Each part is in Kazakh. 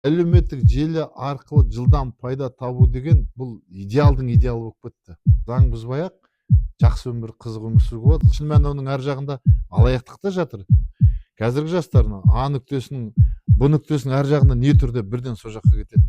Әлеуметтік желі арқылы жылдам пайда табу деген бұл идеалдың идеалы болып кетті. Заң бұзбай ақ жақсы өмір, қызық өмір сүруге болады. Шын мәнінде оның ар жағында алаяқтық та жатыр. Қазіргі жастардың А нүктесінің Б нүктесінің ар жағында не түрде бірден сол жаққа кетеді.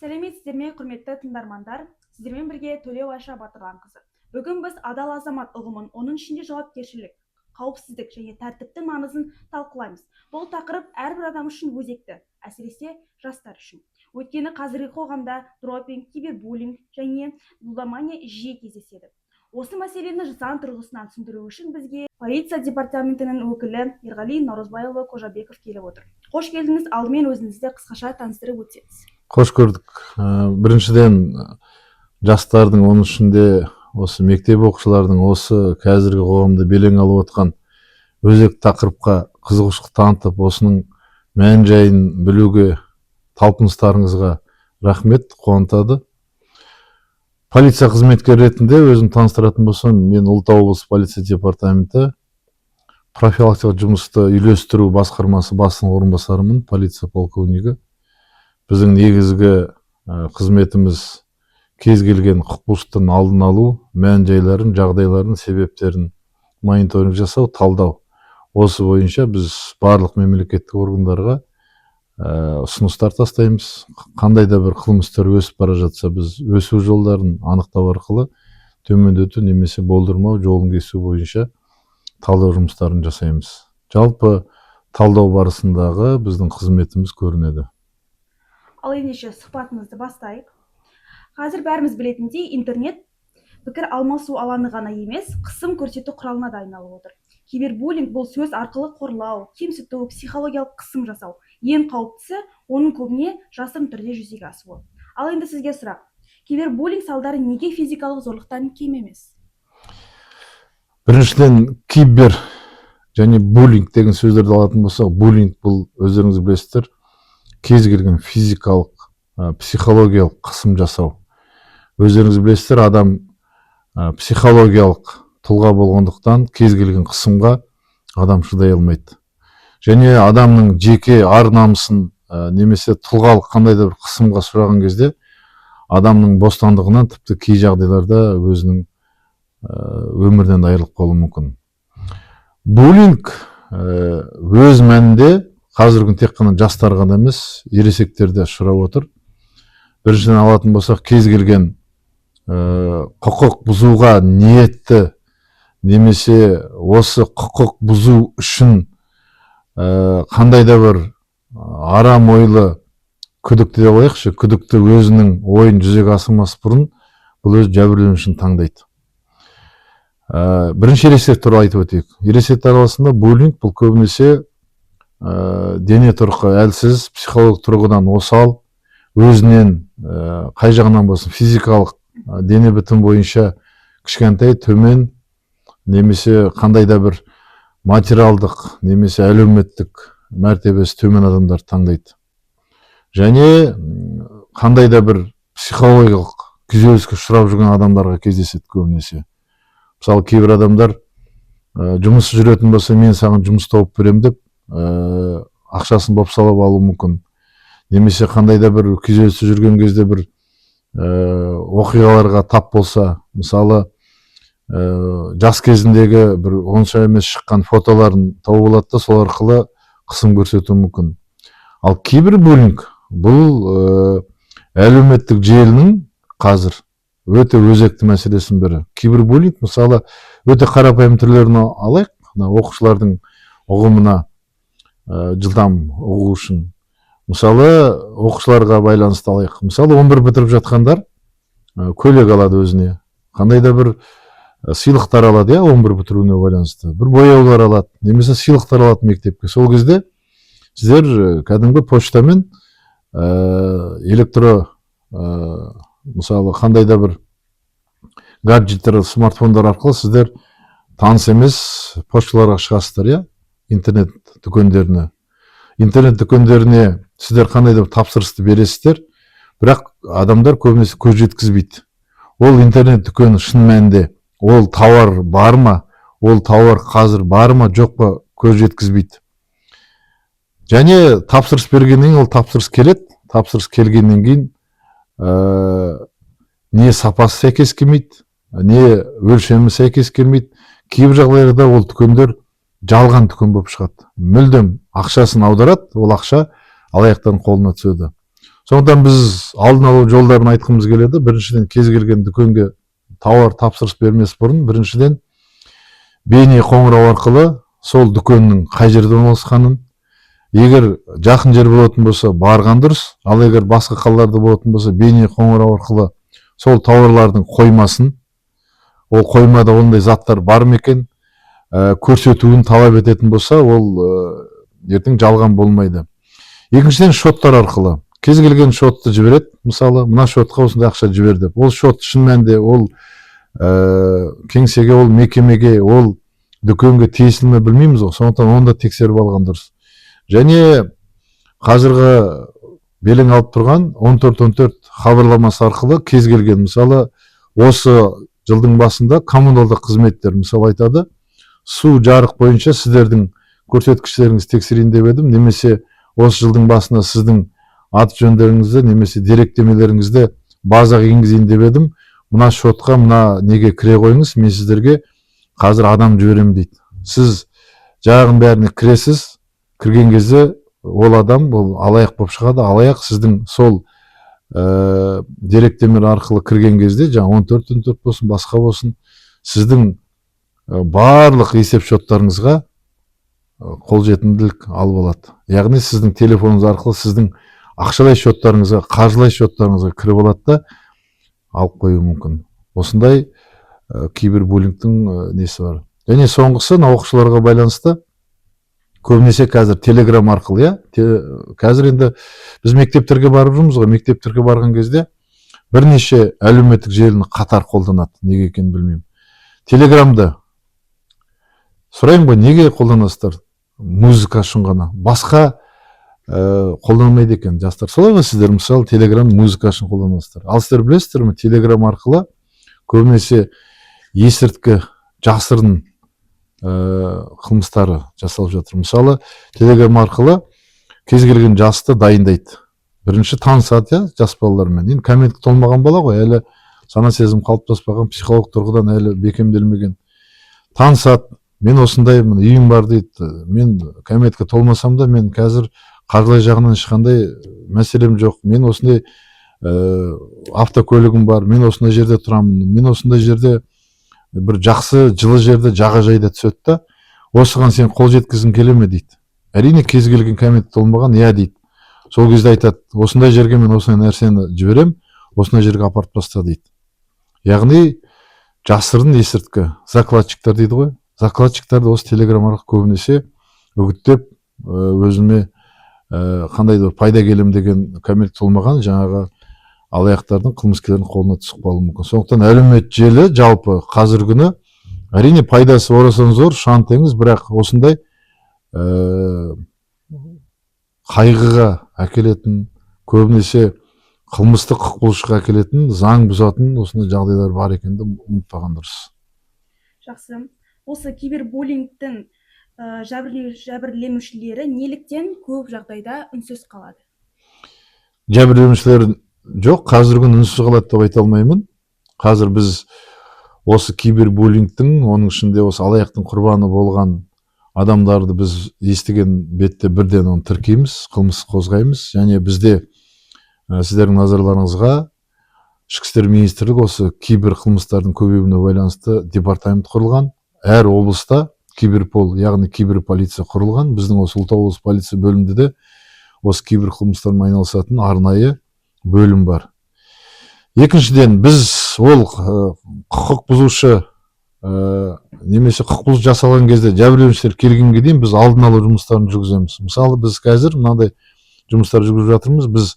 Сәлеметсіздер ме, құрметті тыңдармандар? Сіздермен бірге Төлеу Айша Батырханқызы. Бүгін біз адал азамат ұғымын, оның ішінде жауапкершілік, қауіпсіздік және тәртіптің маңызын талқылаймыз. Бұл тақырып әрбір адам үшін өзекті, әсіресе жастар үшін. Өйткені қазіргі қоғамда дропинг, кибербуллинг және лудомания жиі кездеседі. Осы мәселені заң тұрғысынан түсіндіру үшін бізге полиция департаментінің өкілі Ерғали Наурызбайұлы Қожабеков келіп отыр. Қош келдіңіз, алдымен өзіңізді қысқаша таныстырып өтсеңіз. Қош көрдік. Біріншіден жастардың, оның ішінде осы мектеп оқушылардың осы қазіргі қоғамда белең алып отқан өзек тақырыпқа қызығушылық танытып, осының мән жайын білуге талпыныстарыңызға рахмет, қуантады. Полиция қызметкері ретінде өзім таныстыратын болсам, мен Ұлытау облысы полиция департаменті профилактикалық жұмысты үйлестіру басқармасы бастығының орынбасарымын, полиция полковнигі. Біздің негізгі қызметіміз кез келген құқық бұзушылықтың алдын алу, мән жайларын, жағдайларын, себептерін мониторинг жасау, талдау. Осы бойынша біз барлық мемлекеттік органдарға ұсыныстар тастаймыз. Қандай да бір қылмыстар өсіп бара жатса, біз өсу жолдарын анықтау арқылы төмендету немесе болдырмау жолын кесу бойынша талдау жұмыстарын жасаймыз. Жалпы талдау барысындағы біздің қызметіміз көрінеді. Ал ендеше сұхбатымызды бастайық. Қазір бәріміз білетіндей, интернет пікір алмасу алаңы ғана емес, қысым көрсету құралына да айналып отыр. Кибербуллинг бұл сөз арқылы қорлау, кемсіту, психологиялық қысым жасау. Ең қауіптісі, оның көбіне жасырын түрде жүзеге асуы. Ал енді сізге сұрақ. Кибербуллинг салдары неге физикалық зорлықтан кем емес? Біріншіден, кибер және буллинг деген сөздерді алатын болсақ, буллинг бұл өздеріңіз білесіздер, кез келген физикалық, психологиялық қысым жасау. Өздеріңіз білесіздер, адам психологиялық тұлға болғандықтан кез келген қысымға адам шыдай алмайды. Және адамның жеке ар намысын немесе тұлғалық қандай да бір қысымға сұраған кезде адамның бостандығынан тіпті кей жағдайларда өзінің өмірден айырылып қалуы мүмкін. Буллинг өз мәнінде қазіргі тек қана жастар ғана емес, ересектерде ұшырап отыр. Біріншіден алатын болсақ, кез келген құқық бұзуға ниетті немесе осы құқық бұзу үшін қандай да бір арам ойлы күдікті деп алайықшы, күдікті өзінің ойын жүзеге асырмас бұрын бұл өз жәбірленушіні таңдайды. Бірінші ересек туралы айтып өтейік. Ересектер арасында буллинг бұл көбінесе дене тұрқы әлсіз, психологиялық тұрғыдан осал, өзінен қай жағынан болсын физикалық дене бітім бойынша кішкентай, төмен, немесе қандай да бір материалдық немесе әлеуметтік мәртебесі төмен адамдар таңдайды. Және қандай да бір психологиялық күйзеліске ұшырап жүрген адамдарға кездеседі көбінесе. Мысалы, кейбір адамдар жұмысы жүретін болса, мен саған жұмыс тауып берем деп ақшасын бопсалап алуы мүмкін. Немесе қандай да бір күйзелісте жүрген кезде бір оқиғаларға тап болса, мысалы жас кезіндегі бір онша емес шыққан фотоларын тауып алады да сол арқылы қысым көрсетуі мүмкін. Ал кибербуллинг бұл әлеуметтік желінің қазір өте өзекті мәселесінің бірі. Кибербуллинг мысалы өте қарапайым түрлерін алайық, оқушылардың ұғымына жылдам ұғу үшін. Мысалы оқушыларға байланысты алайық. Мысалы 11 бітіріп жатқандар көйлек алады өзіне. Қандай да бір сыйлықтар алады, 11 бітіруіне байланысты. Бір бояулар алады, немесе сыйлықтар алады мектепке. Сол кезде сіздер кәдімгі почтамен мысалы қандай да бір гаджеттер, смартфондар арқылы сіздер таныс емес почталарға шығасыздар, интернет дүкендеріне. Интернет дүкендеріне сіздер қандай да бір тапсырысты бересіздер, бірақ адамдар көбінесе көз жеткізбейді. ол интернет дүкені шын мәнінде ол тауар бар ма, ол тауар қазір бар ма жоқ па көз жеткізбейді. Және тапсырыс бергеннен ол тапсырыс келеді. Тапсырыс келгеннен кейін не сапасы сәйкес келмейді, не өлшемі сәйкес келмейді. Кейбір жағдайларда ол дүкендер жалған дүкен болып шығады. Мүлдем ақшасын аударады, ол ақша алаяқтардың қолына түседі. Сондықтан біз алдын алу жолдарын айтқымыз келеді. Біріншіден, кез келген дүкенге тауар тапсырыс бермес бұрын, біріншіден бейне қоңырау арқылы сол дүкеннің қай жерде орналасқанын, егер жақын жер болатын болса барған дұрыс, ал егер басқа қалаларда болатын болса бейне қоңырау арқылы сол тауарлардың қоймасын, ол қоймада ондай заттар бар ма екен көрсетуін талап ететін болса, ол ертең жалған болмайды. Екіншіден, шоттар арқылы кез келген шотты жібереді. Мысалы, мына шотқа осындай ақша жібер деп. Ол шот шын мәнінде ол кеңсеге, ол мекемеге, ол дүкенге тиесілі ме білмейміз ғой. Сондықтан оны да тексеріп алған дұрыс. Және қазіргі белең алып тұрған 1414 хабарламасы арқылы кез келген, мысалы, осы жылдың басында коммуналдық қызметтер мысалы айтады, су жарық бойынша сіздердің көрсеткіштеріңізді тексерейін деп едім, немесе осы жылдың басында сіздің аты жөндеріңізді немесе деректемелеріңізді базаға енгізейін деп едім, мына шотқа, мына неге кіре қойыңыз, мен сіздерге қазір адам жіберемін дейді. Сіз жағын бәріне кіресіз, кірген кезде ол адам бұл алаяқ болып шығады. Алаяқ сіздің сол деректемелер арқылы кірген кезде, жаңа 1414 болсын, басқа болсын, сіздің барлық есеп шоттарыңызға қолжетімділік алып алады. Яғни сіздің телефоныңыз арқылы сіздің ақшалай шоттарыңызға, қаржылай шоттарыңызға кіріп алады да алып қою мүмкін. Осындай кибербуллингтің несі бар. Және соңғысы, оқушыларға байланысты көбінесе қазір телеграм арқылы, қазір енді біз мектептерге барып жүрміз ғой, мектептерге барған кезде бірнеше әлеуметтік желіні қатар қолданады. Неге екенін білмеймін. Телеграмды сұрайын ғой, неге қолданасыздар? Музыка үшін ғана. Басқа қолданылмайды екен жастар. Солай ғой, сіздер мысалы телеграм музыка үшін қолданасыздар. Ал сіздер білесіздер ме, телеграм арқылы көбінесе есірткі, жасырын қылмыстары жасалып жатыр. Мысалы, телеграм арқылы кез келген жасты дайындайды. Бірінші танысады, жас балалармен. Енді кәмелетке толмаған бала ғой, әлі сана сезім қалыптаспаған, психолог тұрғыдан әлі бекемделмеген. Танысады, мен осындай үйім бар дейді, мен кәмелетке толмасам да, мен қазір қаржылай жағынан ешқандай мәселем жоқ, мен осындай автокөлігім бар, мен осындай жерде тұрамын, мен осындай жерде бір жақсы жылы жерде жағажайда түседі да, осыған сен қол жеткізгің келе ме дейді. Әрине кез келген кәмелетке толмаған дейді. Сол кезде айтады, осындай жерге мен осындай нәрсені жіберем, осындай жерге апарып таста дейді. Яғни жасырын есірткі, закладчиктар дейді ғой. Закладчиктарды осы телеграм арқылы көбінесе үгіттеп, өзіме қандай да пайда келем деген кәмелетке толмаған жаңағы алаяқтардың, қылмыскерлердің қолына түсіп қалуы мүмкін. Сондықтан әлеуметтік желі жалпы қазіргі күні әрине пайдасы орасан зор, шаң теңіз, бірақ осындай қайғыға әкелетін, көбінесе қылмыстық құқық бұзушылыққа әкелетін, заң бұзатын осындай жағдайлар бар екенді ұмытпаған дұрыс. Жақсы. Осы кибербуллингтің жәбірленушілері неліктен көп жағдайда үнсіз қалады? Жәбірленушілер жоқ, қазіргі күні үнсіз қалады деп айта алмаймын. Қазір біз осы кибербуллингтің, оның ішінде осы алаяқтың құрбаны болған адамдарды біз естіген бетте бірден оны тіркейміз, қылмыс қозғаймыз. Және бізде сіздердің назарларыңызға Ішкі істер министрлігі осы кибер қылмыстардың көбеюіне байланысты департамент құрылған. Әр облыста киберпол, яғни киберполиция құрылған. Біздің осы Ұлытау облысы полиция бөлімінде де осы кибер қылмыстармен айналысатын арнайы бөлім бар. Екіншіден, біз ол құқық бұзушы немесе құқық бұзу жасалған кезде жәбірленушілер келгенге дейін біз алдын алу жұмыстарын жүргіземіз. Мысалы, біз қазір мынандай жұмыстар жүргізіп жатырмыз. Біз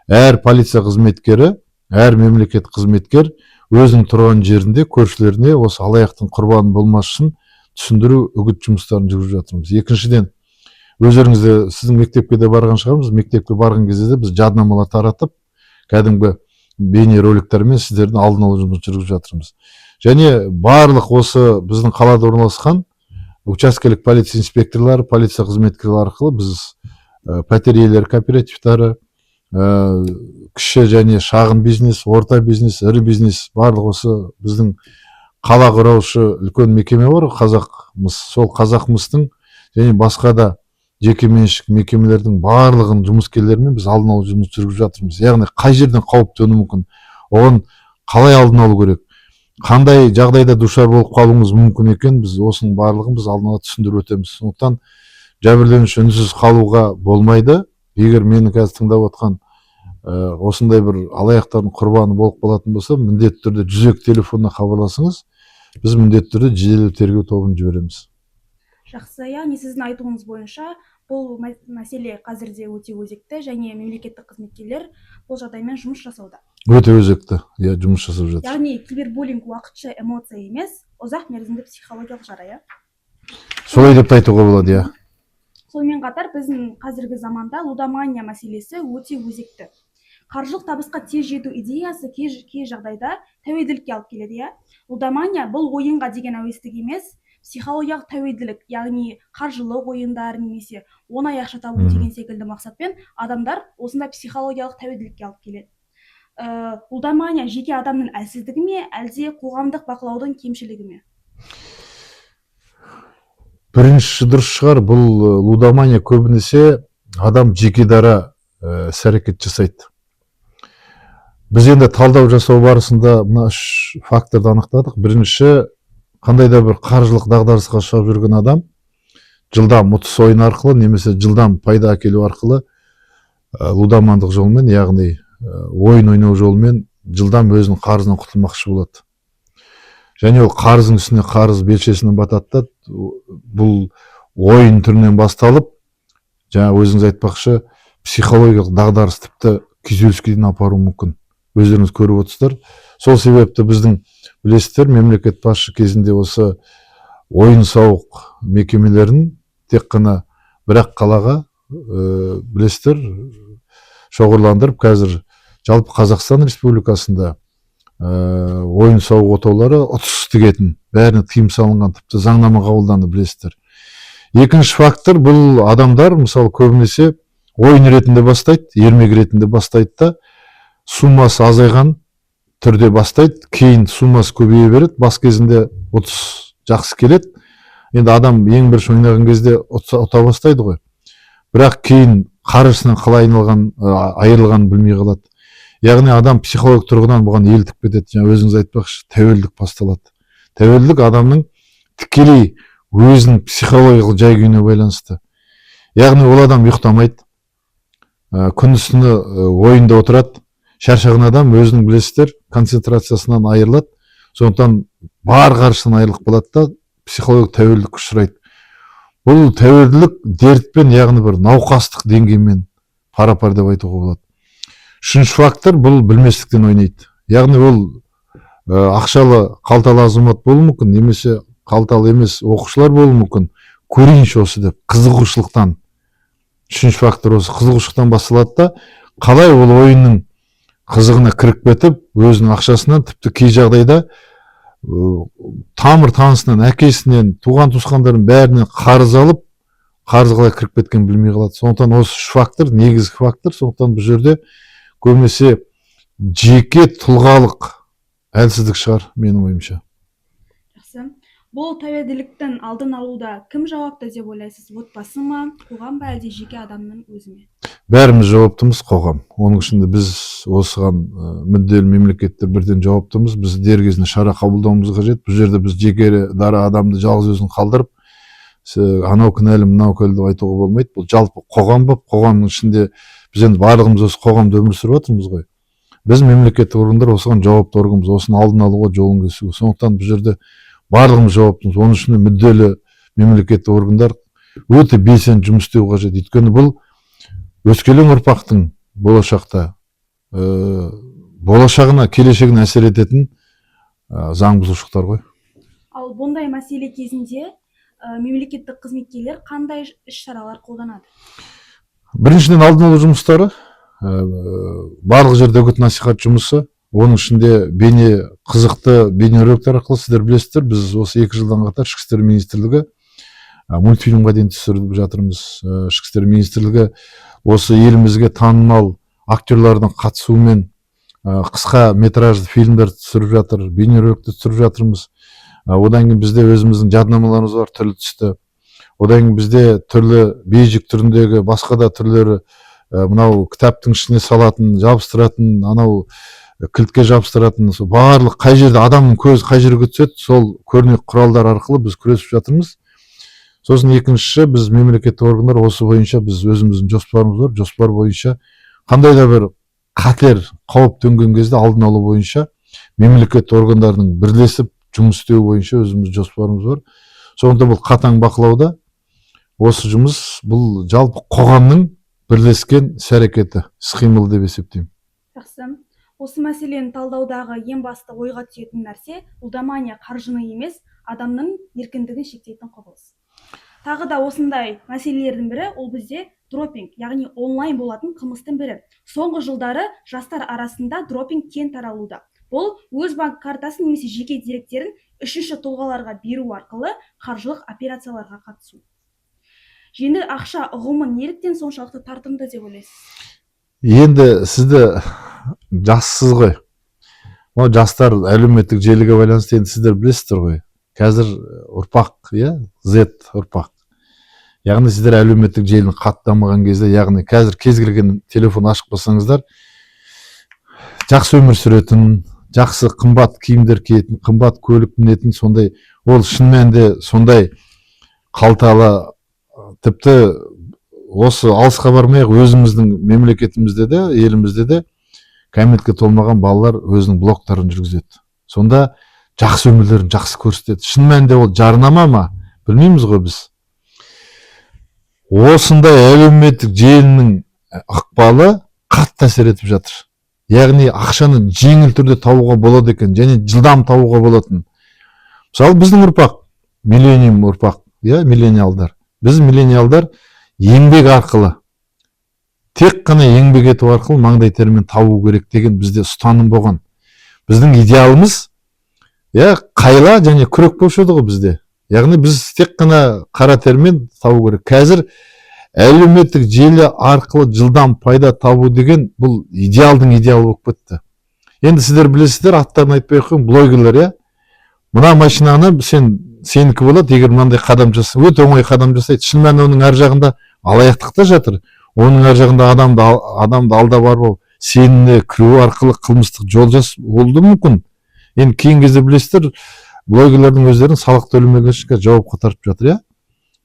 әр полиция қызметкері, әр мемлекет қызметкер өзінің тұрған жерінде көршілеріне осы алаяқтың құрбаны болмас үшін түсіндіру, үгіт жұмыстарын жүргізіп жатырмыз. Екіншіден, өздеріңізде сіздің мектепке де барған шығармыз. Мектепке барған кезде де біз жаднамалар таратып, кәдімгі бейнероликтермен сіздердің алдын алу жұмысын жүргізіп жатырмыз. Және барлық осы біздің қалада орналасқан учаскелік полиция инспекторлары, полиция қызметкерлері арқылы біз пәтер иелері кооперативтары, кіші және шағын бизнес, орта бизнес, ірі бизнес, барлық осы біздің қала құраушы үлкен мекеме бар, Қазақмыс. Сол Қазақмыстың және басқа да жекеменшік мекемелердің барлығын жұмыскерлерімен біз алдын алу жұмыс жүргізіп жатырмыз. Яғни қай жерден қауіп төнуі мүмкін, оған қалай алдын алу керек, қандай жағдайда душар болып қалуымыз мүмкін екен, біз осының барлығын біз алдын ала түсіндіріп өтеміз. Сондықтан жәбірленуші үнсіз қалуға болмайды. Егер мені қазір тыңдап отқан осындай бір алаяқтардың құрбаны болып қалатын болса, міндетті түрде 102 телефонына хабарласыңыз, біз міндетті түрде жедел тергеу тобын жібереміз. Жақсы, яғни сіздің айтуыңыз бойынша бұл мәселе қазірде өте өзекті және мемлекеттік қызметкерлер бұл жағдаймен жұмыс жасауда. Өте өзекті, жұмыс жасап жатыр. Яғни кибербуллинг уақытша эмоция емес, ұзақ мерзімді психологиялық жара, иә? Солай деп айтуға болады, иә. Сонымен қатар біздің қазіргі заманда лудомания мәселесі өте өзекті. Қаржылық табысқа тез жету идеясы кей жағдайда тәуелділікке алып келеді, иә? Лудомания бұл ойынға деген әуестік емес, психологиялық тәуелділік, яғни қаржылық ойындар немесе оңай ақша табу деген секілді мақсатпен адамдар осындай психологиялық тәуелділікке алып келеді. Лудомания жеке адамның әлсіздігі ме, әлде қоғамдық бақылаудың кемшілігі ме? Бірінші дұрыс шығар, бұл лудомания көбінесе адам жеке дара іс-әрекет жасайды. Біз енді талдау жасау барысында мына 3 факторды анықтадық. Бірінші, қандай да бір қаржылық дағдарысқа ұшырап жүрген адам жылдам ұтыс ойын арқылы немесе жылдам пайда әкелу арқылы лудомандық жолмен, яғни ойын ойнау жолмен жылдам өзінің қарызынан құтылмақшы болады. Және ол қарыздың үстіне қарыз белшесінен батады. Бұл ойын түрінен басталып, жаңа өзіңіз айтпақшы, психологиялық дағдарыс тіпті күйзеліске дейін апаруы мүмкін. Өздеріңіз көріп отырсыздар. Сол себепті біздің білесіздер, мемлекет басшы кезінде осы ойын-сауық мекемелерін тек қана бір-ақ қалаға білесіздер шоғырландырып, қазір жалпы Қазақстан Республикасында ойын-сауық отаулары ұтыс тігетін, бәріне тыйым салынған, тіпті заңнама қабылданды, білесіздер. Екінші фактор, бұл адамдар мысалы көбінесе ойын ретінде бастайды, ермек ретінде бастайды да, суммасы азайған түрде бастайды, кейін суммасы көбейе береді, бас кезінде ұтыс жақсы келеді. Енді адам ең бірінші ойнаған кезде ұта бастайды ғой. Бірақ кейін қаржысынан қалай айырылғанын білмей қалады. Яғни адам психологиялық тұрғыдан бұған елтіп кетеді. Жаңа өзіңіз айтпақшы, тәуелділік басталады. Тәуелділік адамның тікелей өзінің психологиялық жай-күйіне байланысты. Яғни ол адам ұйықтамайды, күндіз-түні ойында отырады. Шаршаған адам өзінің білесіздер концентрациясынан айырылады. Сондықтан бар қаржысынан айырылып қалады да психологиялық тәуелділік ұшырайды. Бұл тәуелділік дертпен, яғни бір науқастық деңгеймен пара-пар деп айтуға болады. Үшінші фактор, бұл білместіктен ойнайды. Яғни ол ақшалы қалталы азамат болуы мүмкін, немесе қалталы емес оқушылар болуы мүмкін. Көрейінші осы деп, қызығушылықтан. Үшінші фактор осы қызығушылықтан басталады да, қалай ол ойынның қызығына кіріп кетіп, өзінің ақшасынан, тіпті кей жағдайда тамыр танысынан, әкесінен, туған туысқандардың бәрінен қарыз алып, қарыз қалай кіріп кеткенін білмей қалады. Сондықтан осы 3 фактор, негізгі фактор. Сондықтан бұл жерде көбінесе жеке тұлғалық әлсіздік шығар, менің ойымша. Жақсы. Бұл тәуелділіктің алдын алуда кім жауапты деп ойлайсыз? Отбасы ма, қоғам ба, әлде жеке адамның өзі ме? Бәріміз жауаптымыз, қоғам. Оның ішінде біз осыған мүдделі мемлекеттер бірден жауаптымыз. Біз дер кезінде шара қабылдауымыз қажет. Бұл жерде біз жеке дара адамды жалғыз өзін қалдырып, анау кінәлі, мынау кінәлі деп айтуға болмайды. Бұл жалпы қоғам болып, қоғамның ішінде біз енді барлығымыз осы қоғамда өмір сүріп жатырмыз ғой. Біз мемлекеттік органдар осыған жауапты органбыз, осыны алдын алуға жолын кесуге. Сондықтан бұл жерде барлығымыз жауаптымыз. Оның ішінде мүдделі мемлекеттік органдар өте белсенді жұмыс істеу қажет. Өйткені бұл өскелең ұрпақтың болашақта болашағына, келешегіне әсер ететін заң бұзушылықтар ғой. Ал бұндай мәселе кезінде мемлекеттік қызметкерлер қандай іс-шаралар қолданады? Біріншіден алдын алу жұмыстары, барлық жерде үгіт насихат жұмысы, оның ішінде бейне қызықты бейнероликтер арқылы сіздер білесіздер, біз осы 2 жылдан қатар ішкі істер министрлігі мультфильмға дейін түсіріп жатырмыз. Ішкі істер министрлігі осы елімізге танымал актерлардың қатысуымен қысқа метражды фильмдер түсіріп жатыр, бейнероликтер түсіріп жатырмыз. Одан кейін бізде өзіміздің жаднамаларымыз бар, түрлі түсті. Одан кейін бізде түрлі бейжік түріндегі басқа да түрлері, мынау кітаптың ішіне салатын, жабыстыратын, анау кілтке жабыстыратын, барлық қай жерде адамның көзі қай жерге түседі, сол көрнекі құралдар арқылы біз күресіп жатырмыз. Сосын екіншісі, біз мемлекеттік органдар осы бойынша біз өзіміздің жоспарымыз бар. Жоспар бойынша қандай да бір қатер, қауіп төнген кезде алдын алу бойынша мемлекеттік органдардың бірлесіп жұмыс істеу бойынша өзіміз жоспарымыз бар. Сондықтан бұл қатаң бақылауда. Осы жұмыс бұл жалпы қоғамның бірлескен іс-әрекеті, іс-қимыл деп есептеймін. Жақсы. Осы мәселені талдаудағы ең басты ойға түсетін нәрсе лудомания қаржыны емес, адамның еркіндігін шектейтін құбылыс. Тағы да осындай мәселелердің бірі ол бізде дропинг, яғни онлайн болатын қылмыстың бірі. Соңғы жылдары жастар арасында дропинг кең таралуда. Бұл өз банк картасын немесе жеке деректерін үшінші тұлғаларға беру арқылы қаржылық операцияларға қатысу. Жеңіл ақша ұғымы неліктен соншалықты тартымды деп ойлайсыз? Енді сізді жассыз ғой. Жастар әлеуметтік желіге байланысты енді сіздер білесіздер ғой. Қазір ұрпақ, Z ұрпақ. Яғни сіздер әлеуметтік желіні қатты дамыған кезде, яғни қазір кез келген телефон ашып қалсаңыздар, жақсы өмір сүретін, жақсы қымбат киімдер киетін, қымбат көлік мінетін, сондай, ол шын мәнінде сондай қалталы, тіпті осы алысқа бармай өзіміздің мемлекетімізде де, елімізде де кәмелетке толмаған балалар өзінің блогтарын жүргізеді. Сонда жақсы өмірлерін жақсы көрсетеді. Шын мәнінде ол жарнама ма? Білмейміз ғой біз. Осындай әлеуметтік желінің ықпалы қатты әсер етіп жатыр. Яғни ақшаны жеңіл түрде табуға болады екен, және жылдам табуға болатын. Мысалы біздің ұрпақ, миллениум ұрпақ, миллениалдар. Біз миллениалдар еңбек арқылы, тек қана еңбек ету арқылы маңдай термен табу керек деген бізде ұстаным болған. Біздің идеалымыз қайла және күрек болып еді ғой бізде. Яғни біз тек қана қара термен табу керек. Қазір әлеуметтік желі арқылы жылдам пайда табу деген бұл идеалдың идеалы болып кетті. Енді сіздер білесіздер, аттарын айтпай ақ қойын, блогерлер, мына машинаны сенікі болады, егер мынандай қадам жаса, өте оңай қадам жасайды. Шын мәнінде оның ар жағында алаяқтық та жатыр. Оның ар жағында адамды алдап арбау, сеніміне кіру арқылы қылмыстық жол болуы мүмкін. Енді кейінгі кезде білесіздер, блогерлердің өздерін салық төлемегенше жауапқа тартып жатыр,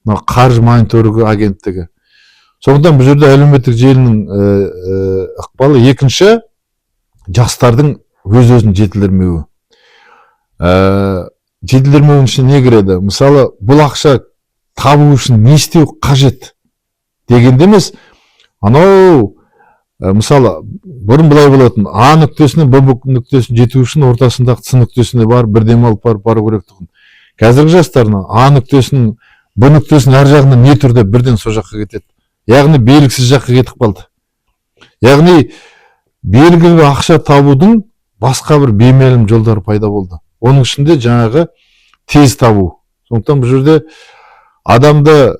мына қаржы мониторингі агенттігі. Сондықтан бұл жерде әлеуметтік желінің ықпалы. Екінші, жастардың өз-өзін жетілдірмеуі. Жетілдірмеуінің ішіне не кіреді? Мысалы, бұл ақша табу үшін не істеу қажет дегенде емес, мысалы, бұрын былай болатын, А нүктесінен Б нүктесіне жету үшін ортасындағы С нүктесіне барып, бірден алып бару керек тұғын. Қазіргі жастарына А нүктесінің Б нүктесінің ар жағынан не түрде бірден сол жаққа кетеді. Яғни белгісіз жаққа кетіп қалды. Яғни белгілі ақша табудың басқа бір беймәлім жолдары пайда болды. Оның ішінде жаңағы тез табу. Сондықтан бұл жерде адамды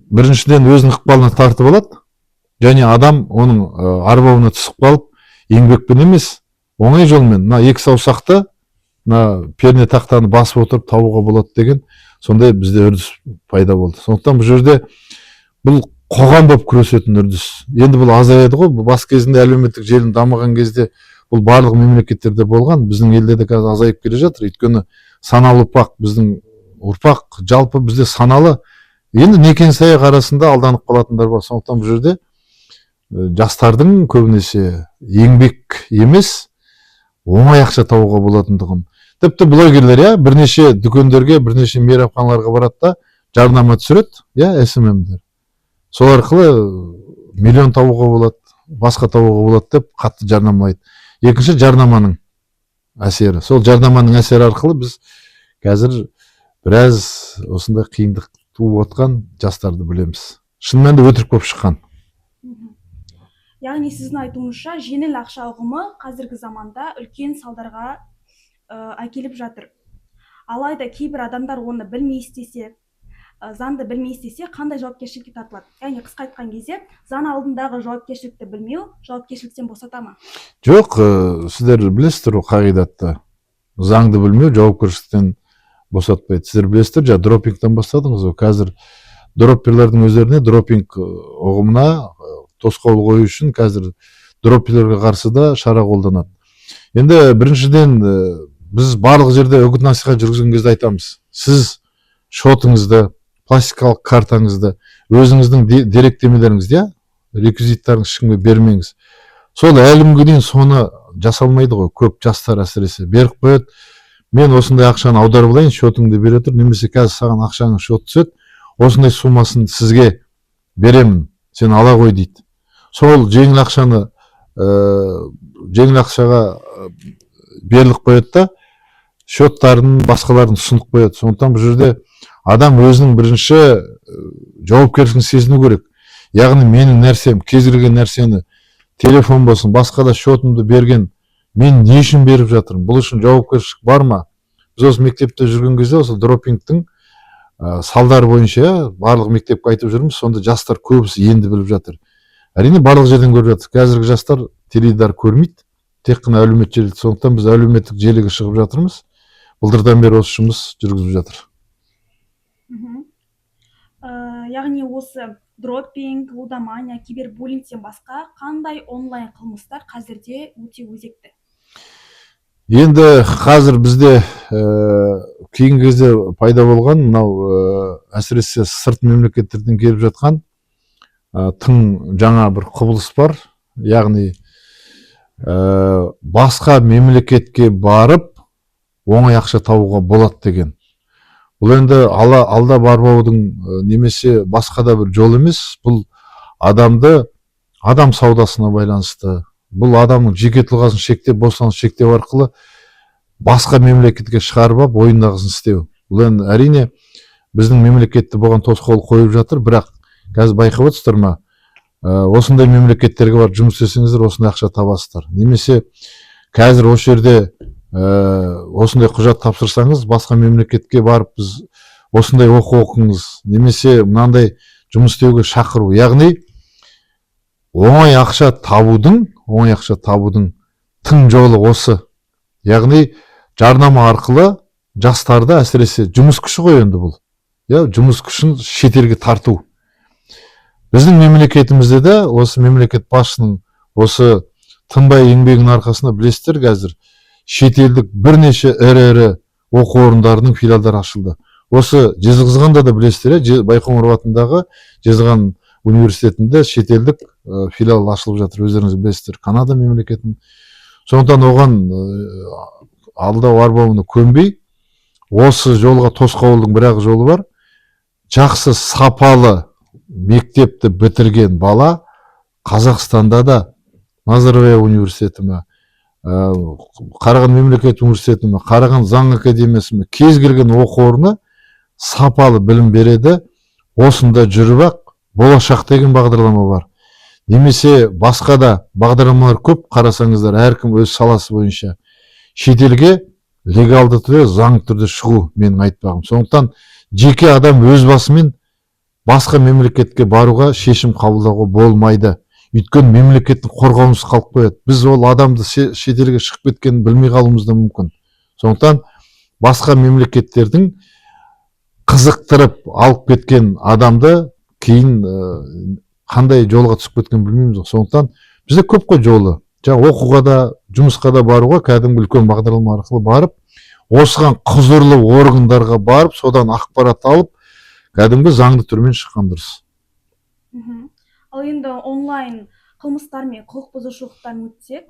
біріншіден өзінің ықпалына тартып алады, және адам оның арбауына түсіп қалып, еңбекпен емес, оңай жолмен, мына екі саусақты, мына перне тақтаны басып отырып табуға болады деген сондай бізде үрдіс пайда болды. Сондықтан бұл жерде бұл қоғам болып күресетін үрдіс. Енді бұл азаяды ғой, бас кезінде әлеуметтік желінің дамыған кезде бұл барлық мемлекеттерде болған, біздің елде де қазір азайып келе жатыр. Өйткені саналы ұрпақ, біздің ұрпақ жалпы бізде саналы. Енді некен-саяқ арасында алданып қалатындар бар. Сондықтан бұл жерде жастардың көбінесе еңбек емес, оңай ақша табуға болатындығын. Тіпті блогерлер, бірнеше дүкендерге, бірнеше мейрамханаларға барады да жарнама түсіреді, SMM-дер. Сол арқылы миллион табуға болады, басқа табуға болады деп қатты жарнамалайды. Екінші, жарнаманың әсері. Сол жарнаманың әсері арқылы біз қазір біраз осындай қиындық туып отқан жастарды білеміз. Шын мәнінде өтірік болып шыққан. Яғни сіздің айтуыңызша жеңіл ақша ұғымы қазіргі заманда үлкен салдарға әкеліп жатыр. Алайда кейбір адамдар оны білмей істесе, заңды білмей істесе, қандай жауапкершілікке тартылады? Яғни қысқа айтқан кезде, заң алдындағы жауапкершілікті білмеу жауапкершіліктен босата ма? Жоқ, сіздер білесіздер ол қағидатты. Заңды білмеу жауапкершіліктен босатпайды. Сіздер білесіздер, жаңа дропингтен бастадыңыз ғой. Қазір дропперлердің өздеріне дропинг ұғымына тосқауыл қою үшін қазір дропперлерге қарсы да шара қолданады. Енді біріншіден біз барлық жерде үгіт насихат жүргізген кезде айтамыз. Сіз шотыңызды, пластикалық картаңызды, өзіңіздің деректемелеріңізді, реквизиттарыңыз ешкімге бермеңіз. Сол әлі күнге дейін соны жасалмайды ғой. Көп жастар әсіресе беріп қояды. Мен осындай ақшаны аударып алайын, шотыңды бере тұр, немесе қазір саған ақшаның шоты түседі, осындай сумасын сізге беремін, сен ала қой дейді. Сол жеңіл ақшаға беріліп қояды да, шоттарын басқаларын ұсынып қояды. Сондықтан бұл жерде адам өзінің бірінші жауапкершілігін сезіну керек. Яғни менің нәрсем, кез келген нәрсені, телефон болсын, басқа да шотымды берген, мен не үшін беріп жатырмын? Бұл үшін жауапкершілік бар ма? Біз осы мектепте жүрген кезде осы дропингтің салдары бойынша барлық мектепке айтып жүрміз, сонда жастар көбісі енді біліп жатыр. Әрине барлық жерден көріп жатыр. Қазіргі жастар теледидар көрмейді, тек қана әлеуметтік желі. Сондықтан біз әлеуметтік желіге шығып жатырмыз. Былтырдан бері осы жұмыс жүргізіп жатыр. Яғни осы дропинг, лудомания, кибербуллингтен басқа қандай онлайн қылмыстар қазірде өте өзекті? Енді қазір бізде кейінгі кезде пайда болған мынау әсіресе сырт мемлекеттерден келіп жатқан тың жаңа бір құбылыс бар. Яғни басқа мемлекетке барып оңай ақша табуға болады деген. Бұл енді алда барбаудың немесе басқа да бір жол емес. Бұл адам саудасына байланысты. Бұл адамның жеке тұлғасын шектеп, бостандығын шектеу арқылы басқа мемлекетке шығарып алып, ойындағысын істеу. Бұл енді әрине біздің мемлекетте болған тосқауыл қойып жатыр, бірақ қазір байқап отырсыздар ма? Осындай мемлекеттерге барып жұмыс істесеңіздер, осындай ақша табасыздар. Немесе қазір осы жерде осындай құжат тапсырсаңыз, басқа мемлекетке барып біз осындай оқыңыз, немесе мынандай жұмыс істеуге шақыру. Яғни оңай ақша табудың тың жолы осы. Яғни жарнама арқылы жастарды, әсіресе жұмыс күші ғой енді бұл. Жұмыс күшін шетелге тарту. Біздің мемлекетімізде де осы мемлекет басшысының осы тынбай еңбегінің арқасында білесіздер, қазір шетелдік бірнеше ірі оқу орындарының филиалдары ашылды. Осы Жезқазғанда да білесіздер, Байқоңыр атындағы Жезқазған университетінде шетелдік филиал ашылып жатыр, өздеріңіз білесіздер, Канада мемлекетінің. Сондықтан оған алдау арбауына көнбей, осы жолға тосқауылдың бір-ақ жолы бар. Жақсы сапалы мектепті бітірген бала Қазақстанда да Назарбаев университеті ме, Қарағанды мемлекеттік университеті ме, Қарағанды заң академиясы ме, кез келген оқу орны сапалы білім береді. Осында жүріп ақ болашақ деген бағдарлама бар. Немесе басқа да бағдарламалар көп, қарасаңыздар, әркім өз саласы бойынша шетелге легалды түрде, заңды түрде шығу менің айтпағым. Сондықтан жеке адам өз басымен басқа мемлекетке баруға шешім қабылдауға болмайды. Өйткені мемлекеттің қорғауынсыз қалып қояды. Біз ол адамды шетелге шығып кеткенін білмей қалуымыз да мүмкін. Сондықтан басқа мемлекеттердің қызықтырып алып кеткен адамды кейін қандай жолға түсіп кеткенін білмейміз. Сондықтан бізде көп қой жолы. Жаңа оқуға да, жұмысқа да баруға кәдімгі үлкен бағдарлама арқылы барып, осыған құзырлы органдарға барып, содан ақпарат алып, кәдімгі заңды түрмен шыққан дұрыс. Ал енді онлайн қылмыстар мен құқық бұзушылықтан өтсек,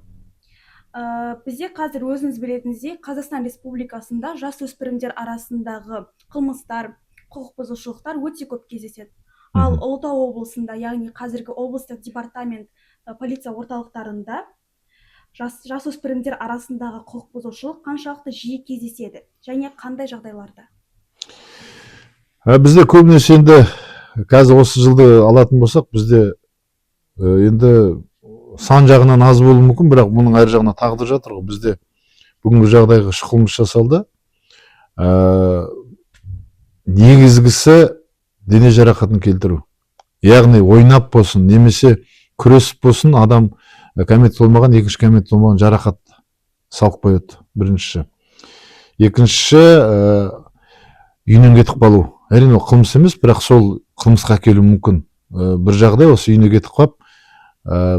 бізде қазір өзіңіз білетініздей Қазақстан Республикасында жасөспірімдер арасындағы қылмыстар, құқық бұзушылықтар өте көп кездеседі. Ал Ұлытау облысында, яғни қазіргі облыстық департамент полиция орталықтарында жасөспірімдер арасындағы құқық бұзушылық қаншалықты жиі кездеседі және қандай жағдайларда? Бізде көбінесе енді қазір осы жылды алатын болсақ, бізде енді сан жағынан аз болуы мүмкін, бірақ мұның ар жағына тағдыр жатыр ғой. Бізде бүгінгі жағдайға үш қылмыс жасалды. Негізгісі дене жарақатын келтіру. Яғни ойнап болсын, немесе күресіп болсын, адам кәмелетке толмаған, екінші кәмелетке толмаған жарақат салып қояды, біріншісі. Екіншісі, үйінен кетіп қалу. Әрине ол қылмыс емес, бірақ сол қылмысқа әкелуі мүмкін. Бір жағдай осы үйіне кетіп қалып,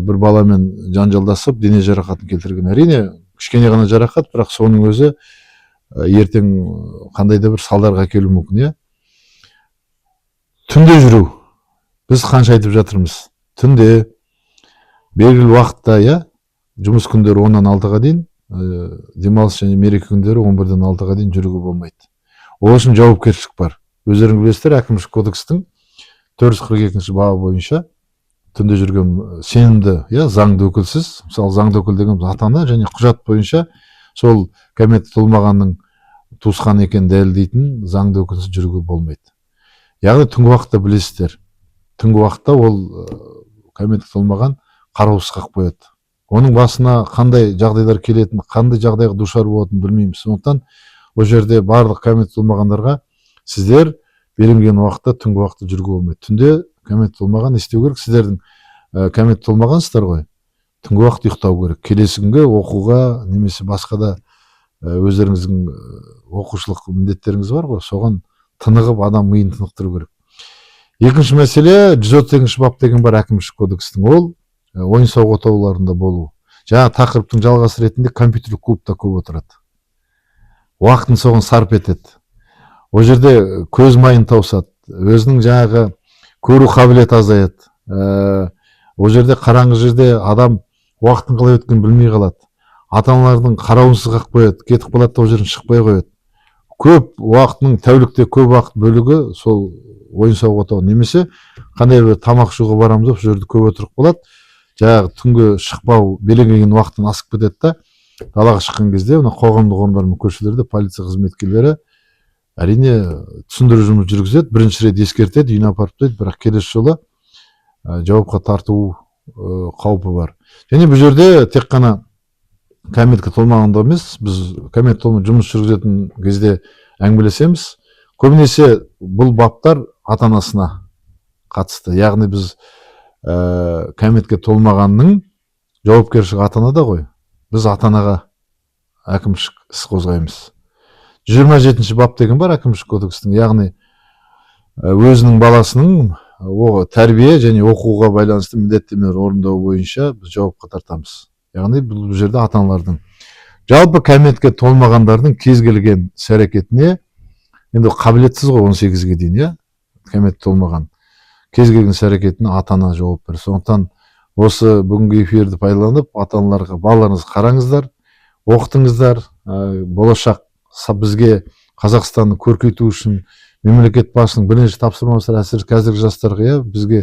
бір баламен жанжалдасып, дене жарақатын келтірген. Әрине кішкене ғана жарақат, бірақ соның өзі ертең қандай да бір салдарға әкелуі мүмкін, иә. Түнде жүру. Біз қанша айтып жатырмыз? Түнде белгілі уақытта, иә, жұмыс күндері 10-нан 6-ға дейін, демалыс және мереке күндері 11-ден 6-ға дейін жүруге болмайды. Ол үшін жауапкершілік бар. Өздеріңіз білесіздер, әкімшілік кодекстің 442 бабы бойынша түнде жүрген сенімді, иә, заңды өкілсіз, мысалы заңды өкіл деген ата-ана және құжат бойынша сол кәмелетке толмағанның туысқан екенін дәлелдейтін заңды өкілсіз жүруге болмайды. Яғни түнгі уақытта білесіздер, түнгі уақытта ол кәмелетке толмаған қараусыз қалып қояды. Оның басына қандай жағдайлар келетінін, қандай жағдайға душар болатынын білмейміз. Сондықтан ол жерде барлық кәмелетке толмағандарға сіздер белгіленген уақытта түнгі уақытта жүруге болмайды. Түнде кәмелетке толмаған істеу керек. Сіздердің кәмелетке толмағансыздар ғой. Түнгі уақыт ұйықтау керек. Келесі күнге оқуға немесе басқа да өздеріңіздің оқушылық міндеттеріңіз бар ғой. Соған тынығып, адам миын тынықтыру керек. Екінші мәселе, 132 бап деген бар әкімшілік кодекстің, ол ойын-сауық отауларында болу. Жаңа тақырыптың жалғасы ретінде компьютерлік клубта көп отырады. Уақытын соған сарп етеді. Ол жерде көз майын таусады, өзінің жаңағы көру қабілеті азаяды. Ол жерде қараңғы жерде адам уақытын қалай өткенін білмей қалады. Ата-аналардың қарауынсыз қалып қояды, кетіп қалады да ол жерден шықпай қояды. Көп уақытының, тәулікте көп уақыт бөлігі сол ойын-сауық отау, немесе қандай бір тамақ ішуге барамыз деп, сол жерде көп отырып қалады. Жаңағы түнгі шықпау, белгіленген уақыттан асып кетеді да, далаға шыққан кезде мына қоғамдық орындар мен көшелерде полиция қызметкерлері әрине түсіндіру жұмыс жүргізеді, бірінші рет ескертеді, үйіне апарып тастайды, бірақ келесі жолы жауапқа тарту қаупі бар. Және бұл жерде тек қана кәмелетке толмағанда емес, біз кәмелетке толмаған жұмыс жүргізетін кезде әңгімелесеміз. Көбінесе бұл баптар ата-анасына қатысты. Яғни біз кәмелетке толмағанның жауапкершілігі ата-анада ғой. Біз ата-анаға әкімшілік іс қозғаймыз. 27 бап деген бар әкімшілік кодекстің, яғни өзінің баласының тәрбие және оқуға байланысты міндеттемелер орындау бойынша біз жауапқа тартамыз. Яғни бұл жерде ата-аналардың. Жалпы кәмелетке толмағандардың кез келген іс-әрекетіне, енді қабілетсіз ғой 18-ге дейін, иә, кәмелетке толмаған. Кез келген іс-әрекетіне ата-ана жауап береді. Сондықтан осы бүгінгі эфирді пайдаланып, ата-аналарға балаларыңызды қараңыздар, оқытыңыздар, болашақ бізге Қазақстанды көркейту үшін мемлекет басшысының бірінші тапсырмасы, әсіресе қазіргі жастарға, иә, бізге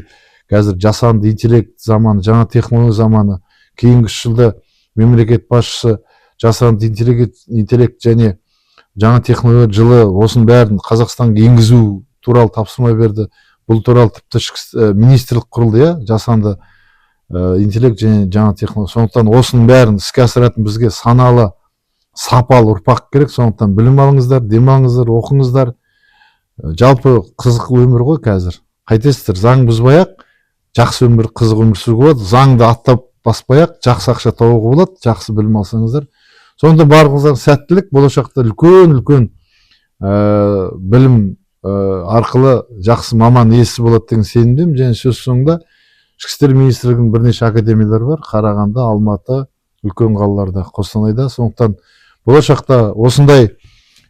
қазір жасанды интеллект заманы, жаңа технология заманы, кейінгі жылда мемлекет басшысы жасанды интеллект және жаңа технология жылы осының бәрін Қазақстанға енгізу туралы тапсырма берді. Бұл туралы тіпті министрлік құрылды, иә, жасанды интеллект және жаңа технология. Сондықтан осының бәрін іске асыратын бізге саналы, сапалы ұрпақ керек. Сондықтан білім алыңыздар, демалыңыздар, оқыңыздар. Жалпы қызық өмір ғой қазір. Қайтесіздер, заң бұзбай-ақ жақсы өмір, қызық өмір сүруге болады. Заңды аттап баспай-ақ жақсы ақша табуға болады, жақсы білім алсаңыздар. Сондықтан барлығыңызға сәттілік, болашақта үлкен білім арқылы жақсы маман иесі болады деген сенімдемін. Және сөз соңында ішкі істер министрлігінің бірнеше академиялары бар, Қарағанды, Алматы, үлкен қалаларда, Қостанайда. Сондықтан болашақта осындай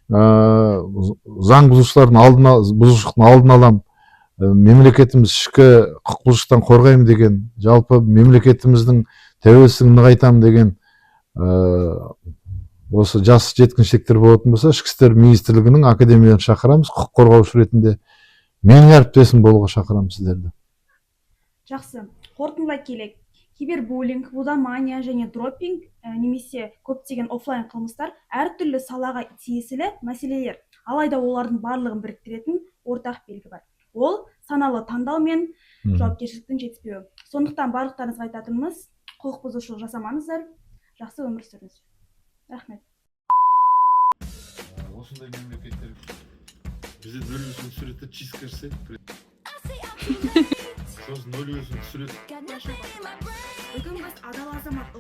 заң бұзушылықтың алдын алам, мемлекетіміз ішкі құқық бұзушылықтан қорғаймын деген, жалпы мемлекетіміздің тәуелсіздігін нығайтамын деген осы жас жеткіншектер болатын болса, ішкі істер министрлігінің академияны шақырамыз, құқық қорғаушы ретінде. Менің әріптесім болуға шақырамын сіздерді. Жақсы, қорытындылай келек. Кибербуллинг, лудомания және дропинг немесе көптеген офлайн қылмыстар әртүрлі салаға тиесілі мәселелер. Алайда олардың барлығын біріктіретін ортақ белгі бар. Ол саналы таңдау мен жауапкершіліктің жетіспеуі. Сондықтан барлықтарыңызға айтатынымыз, құқық бұзушылық жасамаңыздар, жақсы өмір сүріңіздер. Рахмет. Осындай мемлекеттер бізде нөл өсім суретті чискерсе сосын нөл өсім сурет Бүгін біз адал азамат